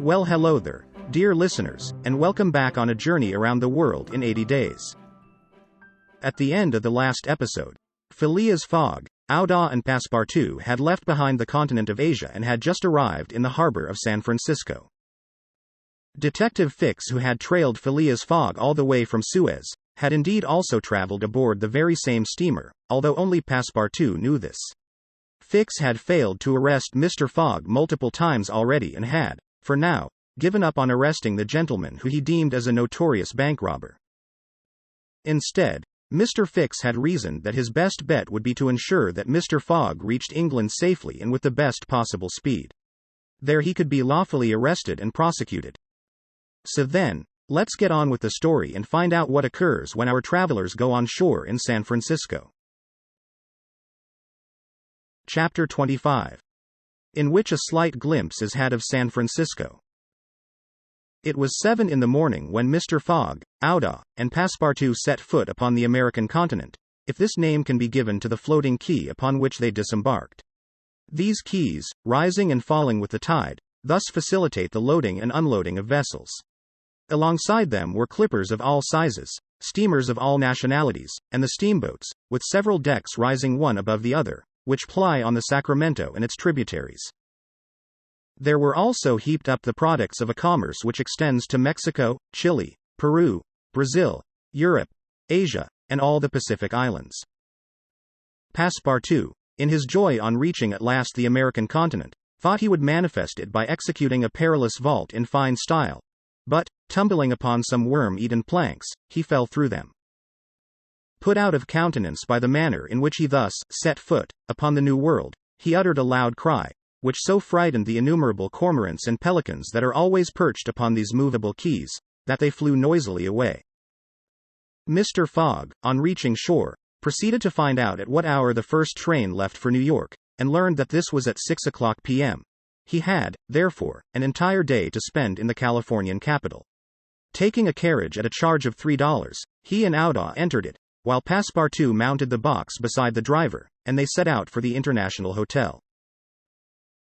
Well, hello there, dear listeners, and welcome back on a journey around the world in 80 days. At the end of the last episode, Phileas Fogg, Towle and Passepartout had left behind the continent of Asia and had just arrived in the harbor of San Francisco. Detective Fix, who had trailed Phileas Fogg all the way from Suez, had indeed also traveled aboard the very same steamer, although only Passepartout knew this. Fix had failed to arrest Mr. Fogg multiple times already and had, for now, given up on arresting the gentleman who he deemed as a notorious bank robber. Instead, Mr. Fix had reasoned that his best bet would be to ensure that Mr. Fogg reached England safely and with the best possible speed. There he could be lawfully arrested and prosecuted. So then, let's get on with the story and find out what occurs when our travelers go on shore in San Francisco. Chapter 25. In which a slight glimpse is had of San Francisco. It was 7 in the morning when Mr. Fogg, Towle, and Passepartout set foot upon the American continent, if this name can be given to the floating quay upon which they disembarked. These quays, rising and falling with the tide, thus facilitate the loading and unloading of vessels. Alongside them were clippers of all sizes, steamers of all nationalities, and the steamboats, with several decks rising one above the other, which ply on the Sacramento and its tributaries. There were also heaped up the products of a commerce which extends to Mexico, Chile, Peru, Brazil, Europe, Asia, and all the Pacific Islands. Passepartout, in his joy on reaching at last the American continent, thought he would manifest it by executing a perilous vault in fine style. But, tumbling upon some worm-eaten planks, he fell through them. Put out of countenance by the manner in which he thus set foot upon the New World, he uttered a loud cry, which so frightened the innumerable cormorants and pelicans that are always perched upon these movable quays, that they flew noisily away. Mr. Fogg, on reaching shore, proceeded to find out at what hour the first train left for New York, and learned that this was at 6 o'clock p.m. He had, therefore, an entire day to spend in the Californian capital. Taking a carriage at a charge of $3, he and Towle entered it, while Passepartout mounted the box beside the driver, and they set out for the International Hotel.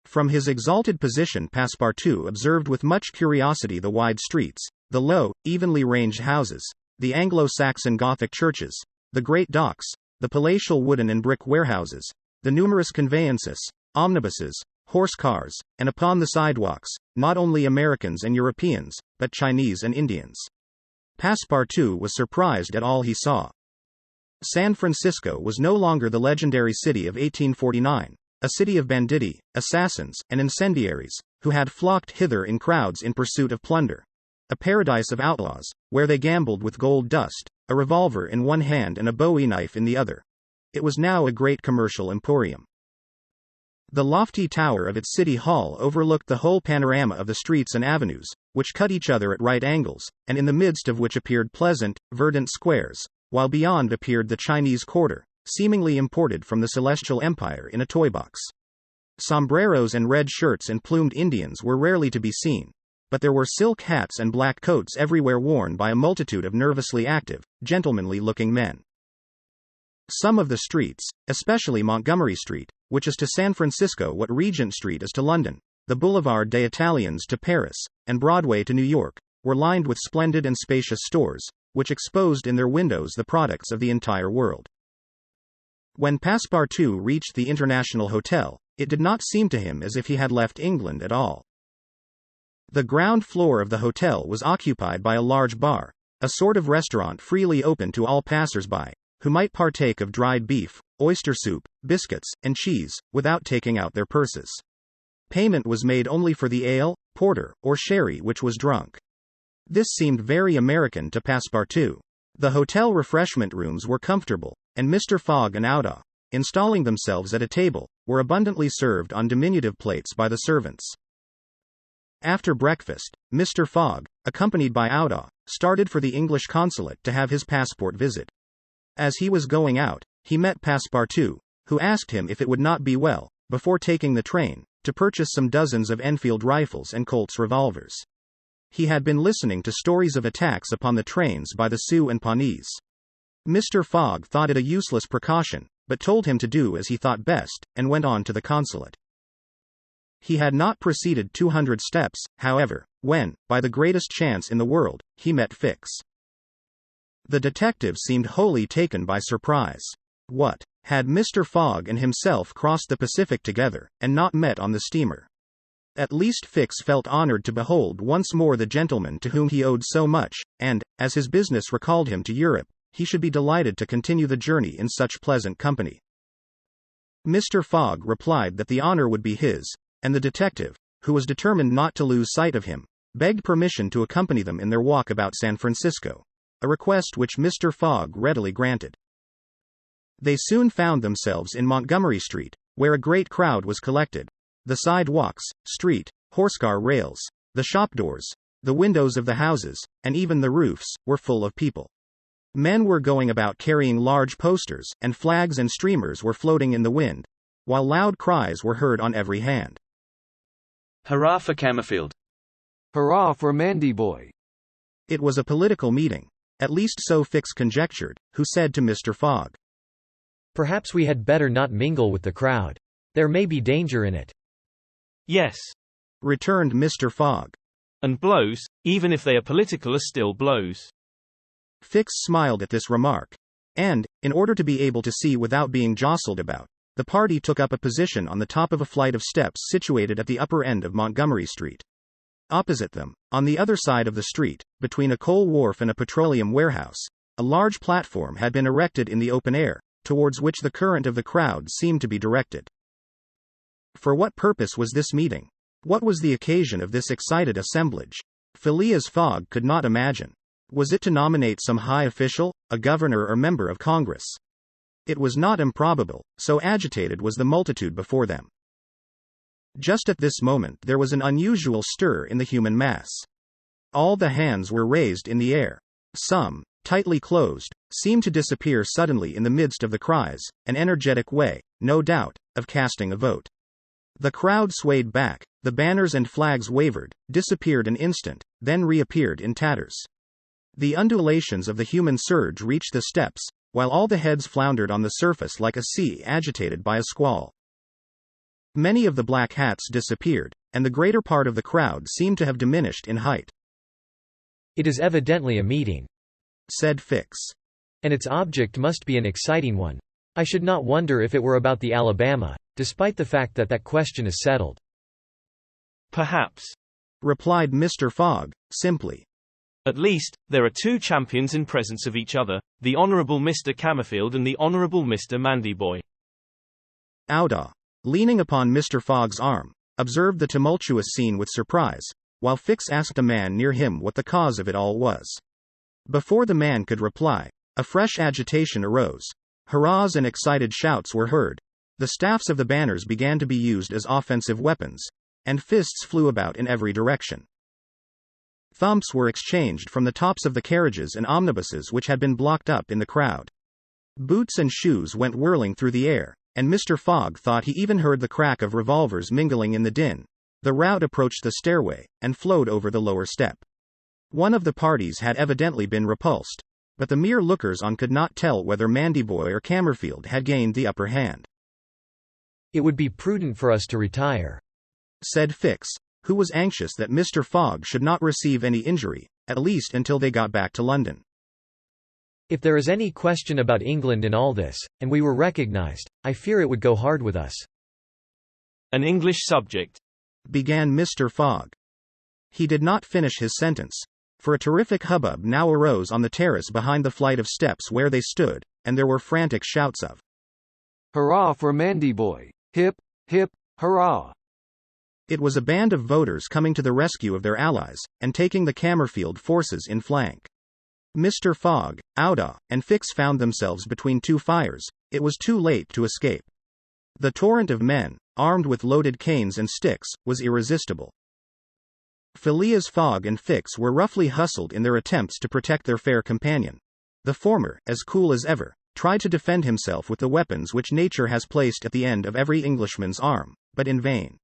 From his exalted position, Passepartout observed with much curiosity the wide streets, the low, evenly ranged houses, the Anglo-Saxon Gothic churches, the great docks, the palatial wooden and brick warehouses, the numerous conveyances, omnibuses, horse cars, and upon the sidewalks, not only Americans and Europeans, but Chinese and Indians. Passepartout was surprised at all he saw. San Francisco was no longer the legendary city of 1849, a city of banditti, assassins, and incendiaries, who had flocked hither in crowds in pursuit of plunder. A paradise of outlaws, where they gambled with gold dust, a revolver in one hand and a bowie knife in the other. It was now a great commercial emporium. The lofty tower of its city hall overlooked the whole panorama of the streets and avenues, which cut each other at right angles, and in the midst of which appeared pleasant, verdant squares, while beyond appeared the Chinese quarter, seemingly imported from the Celestial Empire in a toy box. Sombreros and red shirts and plumed Indians were rarely to be seen, but there were silk hats and black coats everywhere worn by a multitude of nervously active, gentlemanly-looking men. Some of the streets, especially Montgomery Street, which is to San Francisco what Regent Street is to London, the Boulevard des Italiens to Paris, and Broadway to New York, were lined with splendid and spacious stores, which exposed in their windows the products of the entire world. When Passepartout reached the International Hotel, it did not seem to him as if he had left England at all. The ground floor of the hotel was occupied by a large bar, a sort of restaurant freely open to all passers-by, who might partake of dried beef, oyster soup, biscuits, and cheese, without taking out their purses. Payment was made only for the ale, porter, or sherry which was drunk. This seemed very American to Passepartout. The hotel refreshment rooms were comfortable, and Mr. Fogg and Towle, installing themselves at a table, were abundantly served on diminutive plates by the servants. After breakfast, Mr. Fogg, accompanied by Towle, started for the English consulate to have his passport visit. As he was going out, he met Passepartout, who asked him if it would not be well, before taking the train, to purchase some dozens of Enfield rifles and Colt's revolvers. He had been listening to stories of attacks upon the trains by the Sioux and Pawnees. Mr. Fogg thought it a useless precaution, but told him to do as he thought best, and went on to the consulate. He had not proceeded 200 steps, however, when, by the greatest chance in the world, he met Fix. The detective seemed wholly taken by surprise. What? Had Mr. Fogg and himself crossed the Pacific together, and not met on the steamer? At least Fix felt honored to behold once more the gentleman to whom he owed so much, and, as his business recalled him to Europe, he should be delighted to continue the journey in such pleasant company. Mr. Fogg replied that the honor would be his, and the detective, who was determined not to lose sight of him, begged permission to accompany them in their walk about San Francisco, a request which Mr. Fogg readily granted. They soon found themselves in Montgomery Street, where a great crowd was collected. The sidewalks, street, horsecar rails, the shop doors, the windows of the houses, and even the roofs, were full of people. Men were going about carrying large posters, and flags and streamers were floating in the wind, while loud cries were heard on every hand. Hurrah for Camerfield! Hurrah for Mandyboy! It was a political meeting. At least so Fix conjectured, who said to Mr. Fogg, "Perhaps we had better not mingle with the crowd. There may be danger in it." Yes, returned Mr. Fogg. And blows, even if they are political, are still blows. Fix smiled at this remark. And, in order to be able to see without being jostled about, the party took up a position on the top of a flight of steps situated at the upper end of Montgomery Street. Opposite them, on the other side of the street, between a coal wharf and a petroleum warehouse, a large platform had been erected in the open air, towards which the current of the crowd seemed to be directed. For what purpose was this meeting? What was the occasion of this excited assemblage? Phileas Fogg could not imagine. Was it to nominate some high official, a governor or member of Congress? It was not improbable, so agitated was the multitude before them. Just at this moment there was an unusual stir in the human mass. All the hands were raised in the air. Some, tightly closed, seemed to disappear suddenly in the midst of the cries, an energetic way, no doubt, of casting a vote. The crowd swayed back, the banners and flags wavered, disappeared an instant, then reappeared in tatters. The undulations of the human surge reached the steps, while all the heads floundered on the surface like a sea agitated by a squall. Many of the black hats disappeared, and the greater part of the crowd seemed to have diminished in height. "It is evidently a meeting," said Fix. "and its object must be an exciting one. I should not wonder if it were about the Alabama, despite the fact that that question is settled." "Perhaps," replied Mr. Fogg, simply. "At least, there are two champions in presence of each other, the Honourable Mr. Camerfield and the Honourable Mr. Mandyboy." Auda, leaning upon Mr. Fogg's arm, observed the tumultuous scene with surprise, while Fix asked a man near him what the cause of it all was. Before the man could reply, a fresh agitation arose. Hurrahs and excited shouts were heard. The staffs of the banners began to be used as offensive weapons, and fists flew about in every direction. Thumps were exchanged from the tops of the carriages and omnibuses which had been blocked up in the crowd. Boots and shoes went whirling through the air, and Mr. Fogg thought he even heard the crack of revolvers mingling in the din. The rout approached the stairway, and flowed over the lower step. One of the parties had evidently been repulsed, but the mere lookers-on could not tell whether Mandyboy or Camerfield had gained the upper hand. "It would be prudent for us to retire," said Fix, who was anxious that Mr. Fogg should not receive any injury, at least until they got back to London. "If there is any question about England in all this, and we were recognized, I fear it would go hard with us." "An English subject," began Mr. Fogg. He did not finish his sentence, for a terrific hubbub now arose on the terrace behind the flight of steps where they stood, and there were frantic shouts of "Hurrah for Mandyboy! Hip, hip, hurrah!" It was a band of voters coming to the rescue of their allies, and taking the Camerfield forces in flank. Mr. Fogg, Auda, and Fix found themselves between two fires. It was too late to escape. The torrent of men, armed with loaded canes and sticks, was irresistible. Phileas Fogg and Fix were roughly hustled in their attempts to protect their fair companion. The former, as cool as ever, tried to defend himself with the weapons which nature has placed at the end of every Englishman's arm, but in vain.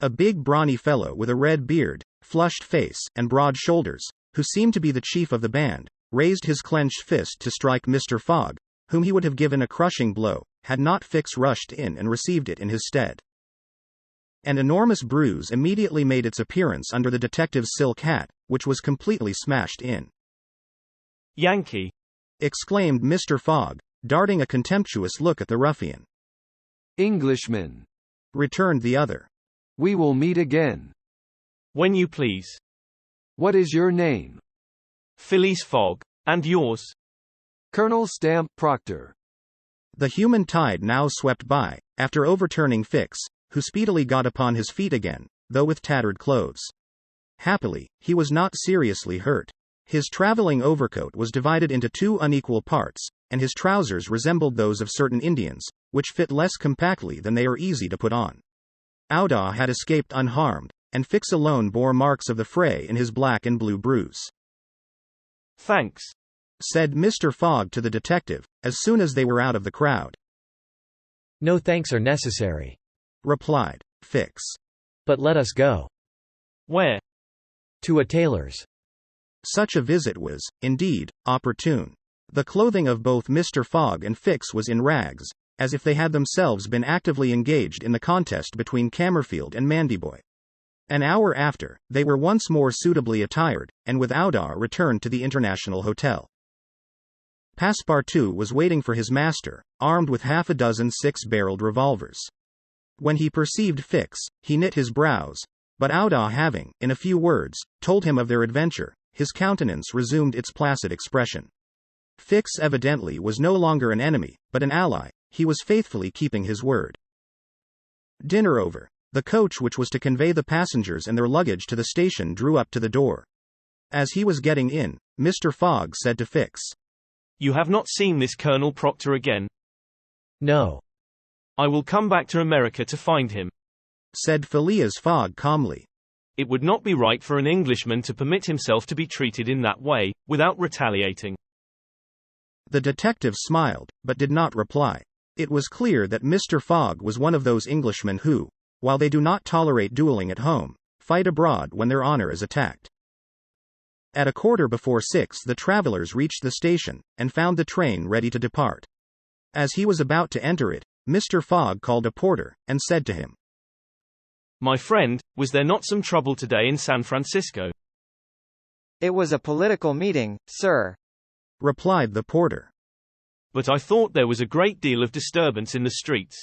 A big brawny fellow with a red beard, flushed face, and broad shoulders, who seemed to be the chief of the band, raised his clenched fist to strike Mr. Fogg, whom he would have given a crushing blow, had not Fix rushed in and received it in his stead. An enormous bruise immediately made its appearance under the detective's silk hat, which was completely smashed in. Yankee! Exclaimed Mr. Fogg, darting a contemptuous look at the ruffian. Englishman! Returned the other. We will meet again. When you please. What is your name? Phileas Fogg. And yours? Colonel Stamp Proctor. The human tide now swept by, after overturning Fix, who speedily got upon his feet again, though with tattered clothes. Happily, he was not seriously hurt. His traveling overcoat was divided into two unequal parts, and his trousers resembled those of certain Indians, which fit less compactly than they are easy to put on. Auda had escaped unharmed, and Fix alone bore marks of the fray in his black and blue bruise. Thanks, said Mr. Fogg to the detective, as soon as they were out of the crowd. No thanks are necessary, replied Fix. But let us go. Where? To a tailor's. Such a visit was, indeed, opportune. The clothing of both Mr. Fogg and Fix was in rags, as if they had themselves been actively engaged in the contest between Cammerfield and Mandyboy. An hour after, they were once more suitably attired, and with Auda returned to the International Hotel. Passepartout was waiting for his master, armed with half a dozen six-barreled revolvers. When he perceived Fix, he knit his brows, but Auda having, in a few words, told him of their adventure, his countenance resumed its placid expression. Fix evidently was no longer an enemy, but an ally. He was faithfully keeping his word. Dinner over, the coach which was to convey the passengers and their luggage to the station drew up to the door. As he was getting in, Mr. Fogg said to Fix, You have not seen this Colonel Proctor again? No. I will come back to America to find him, said Phileas Fogg calmly. It would not be right for an Englishman to permit himself to be treated in that way, without retaliating. The detective smiled, but did not reply. It was clear that Mr. Fogg was one of those Englishmen who, while they do not tolerate dueling at home, fight abroad when their honor is attacked. At 6:15 the travelers reached the station, and found the train ready to depart. As he was about to enter it, Mr. Fogg called a porter, and said to him, My friend, was there not some trouble today in San Francisco? It was a political meeting, sir, replied the porter. But I thought there was a great deal of disturbance in the streets.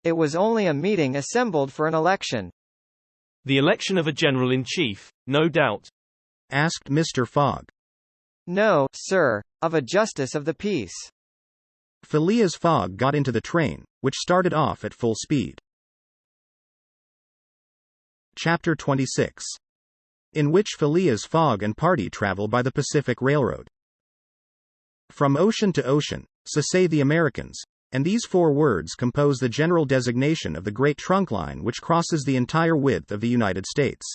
It was only a meeting assembled for an election. The election of a general-in-chief, no doubt? Asked Mr. Fogg. No, sir, of a justice of the peace. Phileas Fogg got into the train, which started off at full speed. Chapter 26. In which Phileas Fogg and party travel by the Pacific Railroad. From ocean to ocean, so say the Americans, and these four words compose the general designation of the great trunk line which crosses the entire width of the United States.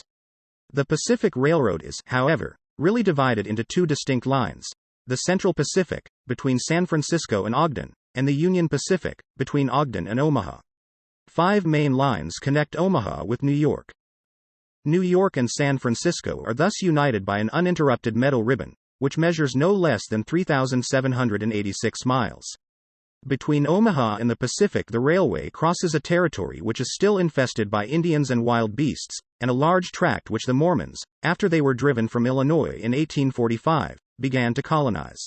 The Pacific Railroad is, however, really divided into two distinct lines: the Central Pacific, between San Francisco and Ogden, and the Union Pacific, between Ogden and Omaha. 5 main lines connect Omaha with New York. New York and San Francisco are thus united by an uninterrupted metal ribbon, which measures no less than 3,786 miles. Between Omaha and the Pacific, the railway crosses a territory which is still infested by Indians and wild beasts, and a large tract which the Mormons, after they were driven from Illinois in 1845, began to colonize.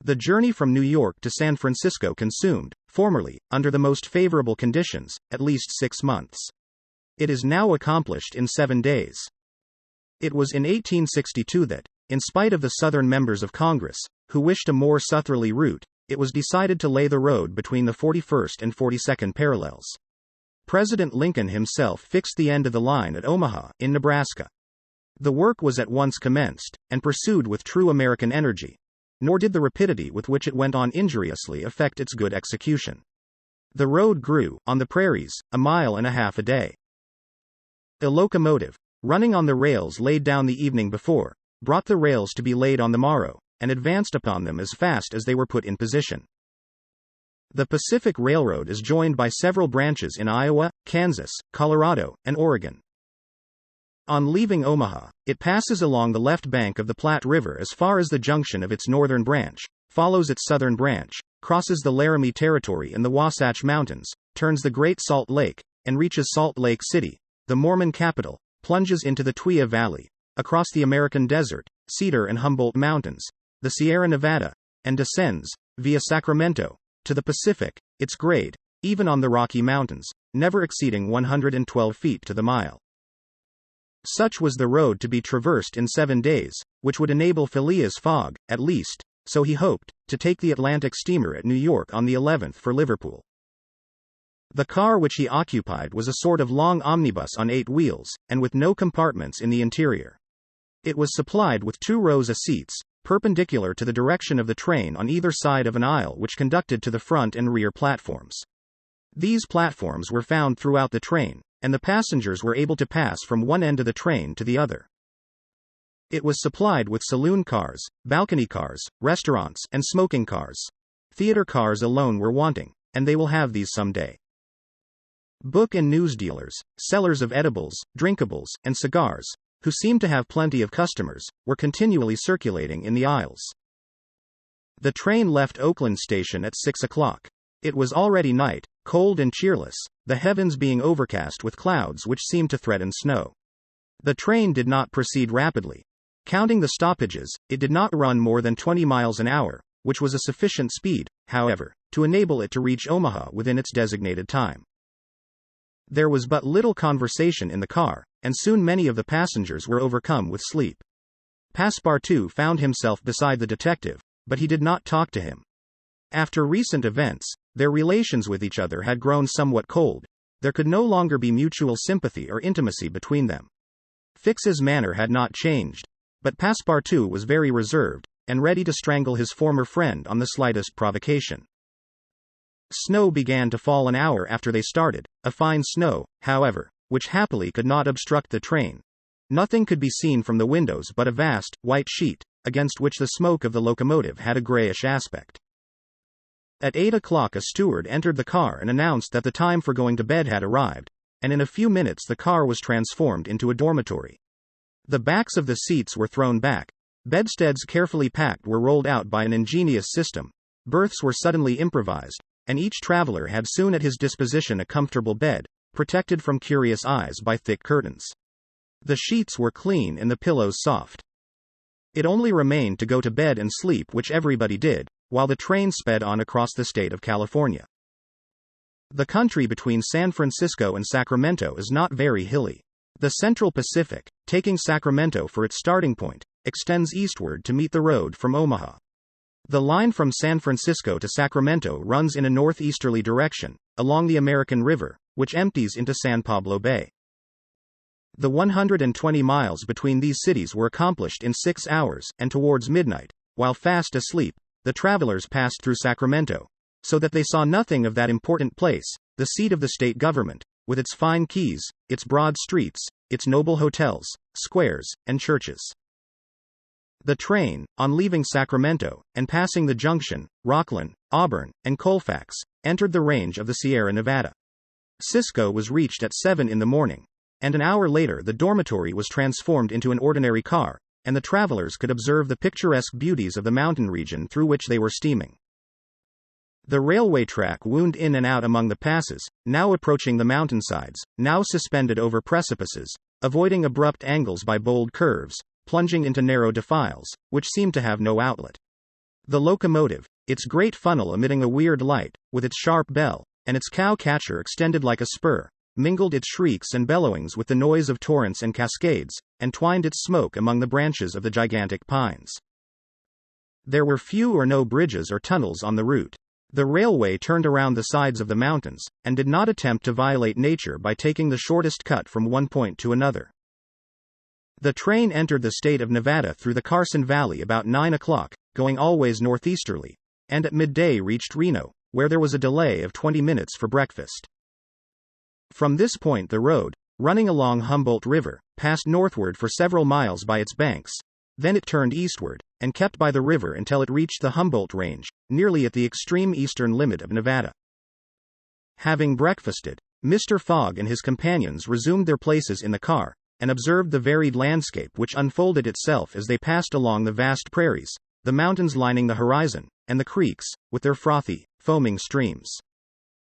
The journey from New York to San Francisco consumed, formerly, under the most favorable conditions, at least 6 months. It is now accomplished in 7 days. It was in 1862 that, in spite of the Southern members of Congress, who wished a more southerly route, it was decided to lay the road between the 41st and 42nd parallels. President Lincoln himself fixed the end of the line at Omaha, in Nebraska. The work was at once commenced, and pursued with true American energy, nor did the rapidity with which it went on injuriously affect its good execution. The road grew, on the prairies, 1.5 miles a day. A locomotive, running on the rails laid down the evening before, brought the rails to be laid on the morrow, and advanced upon them as fast as they were put in position. The Pacific Railroad is joined by several branches in Iowa, Kansas, Colorado, and Oregon. On leaving Omaha, it passes along the left bank of the Platte River as far as the junction of its northern branch, follows its southern branch, crosses the Laramie Territory and the Wasatch Mountains, turns the Great Salt Lake, and reaches Salt Lake City, the Mormon capital, plunges into the Tuya Valley, across the American desert, Cedar and Humboldt Mountains, the Sierra Nevada, and descends, via Sacramento, to the Pacific, its grade, even on the Rocky Mountains, never exceeding 112 feet to the mile. Such was the road to be traversed in 7 days, which would enable Phileas Fogg, at least, so he hoped, to take the Atlantic steamer at New York on the 11th for Liverpool. The car which he occupied was a sort of long omnibus on 8 wheels, and with no compartments in the interior. It was supplied with 2 rows of seats, perpendicular to the direction of the train on either side of an aisle which conducted to the front and rear platforms. These platforms were found throughout the train, and the passengers were able to pass from one end of the train to the other. It was supplied with saloon cars, balcony cars, restaurants, and smoking cars. Theater cars alone were wanting, and they will have these someday. Book and news dealers, sellers of edibles, drinkables, and cigars, who seemed to have plenty of customers, were continually circulating in the aisles. The train left Oakland Station at 6 o'clock. It was already night, cold and cheerless, the heavens being overcast with clouds which seemed to threaten snow. The train did not proceed rapidly. Counting the stoppages, it did not run more than 20 miles an hour, which was a sufficient speed, however, to enable it to reach Omaha within its designated time. There was but little conversation in the car, and soon many of the passengers were overcome with sleep. Passepartout found himself beside the detective, but he did not talk to him. After recent events, their relations with each other had grown somewhat cold. There could no longer be mutual sympathy or intimacy between them. Fix's manner had not changed, but Passepartout was very reserved, and ready to strangle his former friend on the slightest provocation. Snow began to fall an hour after they started, a fine snow, however, which happily could not obstruct the train. Nothing could be seen from the windows but a vast, white sheet, against which the smoke of the locomotive had a grayish aspect. At 8 o'clock a steward entered the car and announced that the time for going to bed had arrived, and in a few minutes the car was transformed into a dormitory. The backs of the seats were thrown back, bedsteads carefully packed were rolled out by an ingenious system, berths were suddenly improvised, and each traveler had soon at his disposition a comfortable bed, protected from curious eyes by thick curtains. The sheets were clean and the pillows soft. It only remained to go to bed and sleep, which everybody did, while the train sped on across the state of California. The country between San Francisco and Sacramento is not very hilly. The Central Pacific, taking Sacramento for its starting point, extends eastward to meet the road from Omaha. The line from San Francisco to Sacramento runs in a northeasterly direction, along the American River, which empties into San Pablo Bay. The 120 miles between these cities were accomplished in 6 hours, and towards midnight, while fast asleep, the travelers passed through Sacramento, so that they saw nothing of that important place, the seat of the state government, with its fine quays, its broad streets, its noble hotels, squares, and churches. The train, on leaving Sacramento, and passing the Junction, Rocklin, Auburn, and Colfax, entered the range of the Sierra Nevada. Cisco was reached at 7 in the morning, and an hour later the dormitory was transformed into an ordinary car, and the travelers could observe the picturesque beauties of the mountain region through which they were steaming. The railway track wound in and out among the passes, now approaching the mountainsides, now suspended over precipices, avoiding abrupt angles by bold curves, plunging into narrow defiles, which seemed to have no outlet. The locomotive, its great funnel emitting a weird light, with its sharp bell, and its cow-catcher extended like a spur, mingled its shrieks and bellowings with the noise of torrents and cascades, and twined its smoke among the branches of the gigantic pines. There were few or no bridges or tunnels on the route. The railway turned around the sides of the mountains, and did not attempt to violate nature by taking the shortest cut from one point to another. The train entered the state of Nevada through the Carson Valley about 9 o'clock, going always northeasterly, and at midday reached Reno, where there was a delay of 20 minutes for breakfast. From this point the road, running along Humboldt River, passed northward for several miles by its banks. Then it turned eastward, and kept by the river until it reached the Humboldt Range, nearly at the extreme eastern limit of Nevada. Having breakfasted, Mr. Fogg and his companions resumed their places in the car, and observed the varied landscape which unfolded itself as they passed along the vast prairies, the mountains lining the horizon, and the creeks, with their frothy, foaming streams.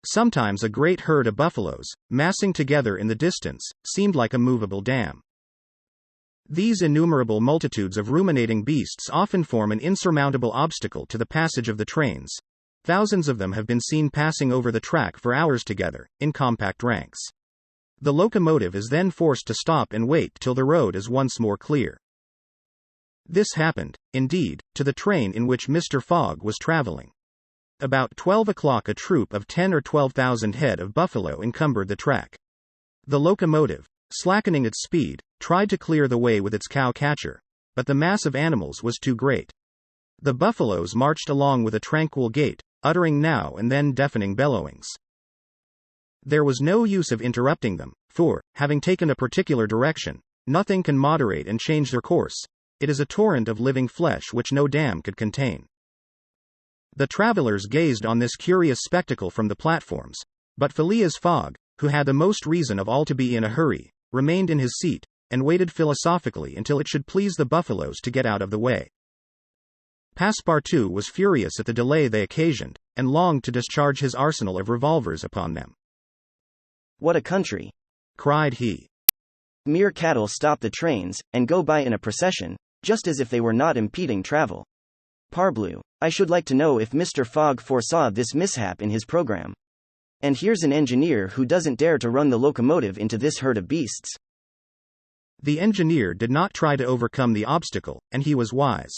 Sometimes a great herd of buffaloes, massing together in the distance, seemed like a movable dam. These innumerable multitudes of ruminating beasts often form an insurmountable obstacle to the passage of the trains. Thousands of them have been seen passing over the track for hours together, in compact ranks. The locomotive is then forced to stop and wait till the road is once more clear. This happened, indeed, to the train in which Mr. Fogg was traveling. About 12 o'clock a troop of 10 or 12,000 head of buffalo encumbered the track. The locomotive, slackening its speed, tried to clear the way with its cow-catcher, but the mass of animals was too great. The buffaloes marched along with a tranquil gait, uttering now and then deafening bellowings. There was no use of interrupting them, for, having taken a particular direction, nothing can moderate and change their course. It is a torrent of living flesh which no dam could contain. The travelers gazed on this curious spectacle from the platforms, but Phileas Fogg, who had the most reason of all to be in a hurry, remained in his seat, and waited philosophically until it should please the buffaloes to get out of the way. Passepartout was furious at the delay they occasioned, and longed to discharge his arsenal of revolvers upon them. "What a country!" cried he. "Mere cattle stop the trains, and go by in a procession, just as if they were not impeding travel. Parbleu, I should like to know if Mr. Fogg foresaw this mishap in his program. And here's an engineer who doesn't dare to run the locomotive into this herd of beasts." The engineer did not try to overcome the obstacle, and he was wise.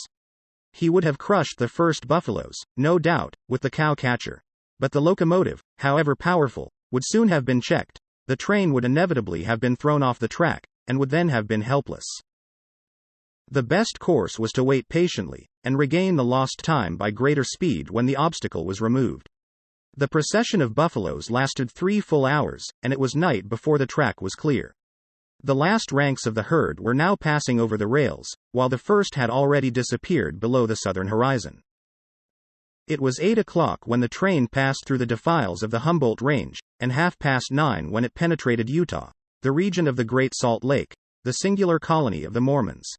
He would have crushed the first buffaloes, no doubt, with the cow-catcher. But the locomotive, however powerful, would soon have been checked. The train would inevitably have been thrown off the track, and would then have been helpless. The best course was to wait patiently, and regain the lost time by greater speed when the obstacle was removed. The procession of buffaloes lasted 3 full hours, and it was night before the track was clear. The last ranks of the herd were now passing over the rails, while the first had already disappeared below the southern horizon. It was 8 o'clock when the train passed through the defiles of the Humboldt Range, and 9:30 when it penetrated Utah, the region of the Great Salt Lake, the singular colony of the Mormons.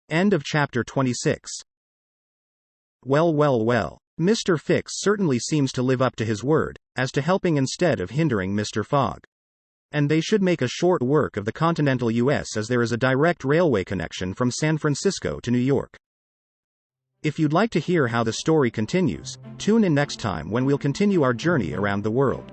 End of chapter 26. Well. Mr. Fix certainly seems to live up to his word, as to helping instead of hindering Mr. Fogg. And they should make a short work of the continental U.S. as there is a direct railway connection from San Francisco to New York. If you'd like to hear how the story continues, tune in next time when we'll continue our journey around the world.